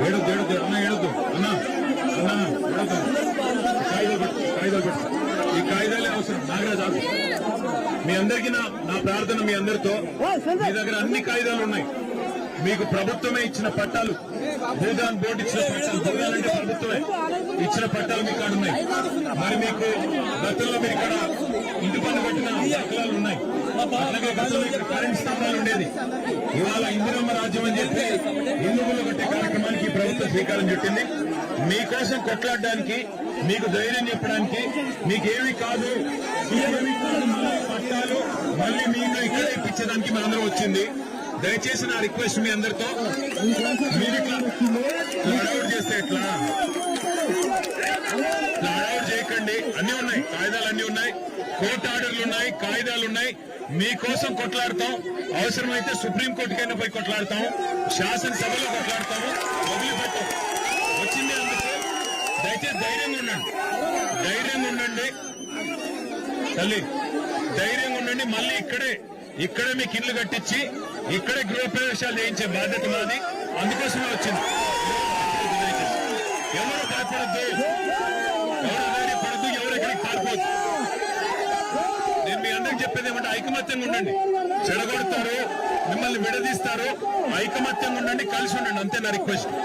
ఏడొద్దు అన్న ఏడొద్దు అన్న కాగితాలు పెట్టు ఈ కాగితాలే అవసరం. నాగరాజు మీ అందరికీ నా ప్రార్థన, మీ అందరితో మీ దగ్గర అన్ని కాగితాలు ఉన్నాయి. మీకు ప్రభుత్వమే ఇచ్చిన పట్టాలు, భూదాన్ బోర్డు ఇచ్చిన పట్టాలు, భూదానంటే ప్రభుత్వమే ఇచ్చిన పట్టాలు మీ కాడ ఉన్నాయి. మరి మీకు గతంలో మీరు ఇక్కడ ఇంటి పన్ను పెట్టిన దాఖలాలు ఉన్నాయి. అట్లాగే గతంలో ఇక్కడ కరెంట్ స్తంభాలు ఉండేది. ఇవాళ ఇందిరమ్మ రాజ్యం అని చెప్పి ఇల్లుగులు కట్టే కార్యక్రమానికి ప్రభుత్వం శ్రీకారం చుట్టింది. మీకోసం కొట్లాడడానికి, మీకు ధైర్యం చెప్పడానికి, మీకేమి కాదు మళ్ళీ పట్టాలు మళ్ళీ మీకు ఇక్కడ ఇప్పించడానికి మనందరం వచ్చింది. దయచేసి నా రిక్వెస్ట్ మీ అందరితో, మీరు ఇట్లా హడావుడి చేస్తే ఎట్లా, హడావుడి చేయకండి. అన్ని ఉన్నాయి, కాగితాలు అన్ని ఉన్నాయి, కోర్టు ఆర్డర్లు ఉన్నాయి, కాగితాలు ఉన్నాయి. మీకోసం కొట్లాడతాం. అవసరమైతే సుప్రీంకోర్టుకైనా పోయి కొట్లాడతాం, శాసనసభలో కొట్లాడతాము. వదిలిపెట్టాం వచ్చింది అందుకే. దయచేసి ధైర్యంగా ఉండండి తల్లి, ధైర్యంగా ఉండండి. మళ్ళీ ఇక్కడే మీకు ఇల్లు కట్టించి ఇక్కడే గృహప్రవేశాలు చేయించే బాధ్యత మాది. అందుకోసమే వచ్చింది. ఎవరు భయపడద్దు, ఎవరు ధైర్యపడద్దు, ఎవరు ఎక్కడికి పారిపోద్దు. నేను మీ అందరికి చెప్పేది ఏమంటే ఐకమత్యంగా ఉండండి. చెడగొడతారు, మిమ్మల్ని విడదీస్తారు. ఐకమత్యంగా ఉండండి, కలిసి ఉండండి, అంతే నా రిక్వెస్ట్.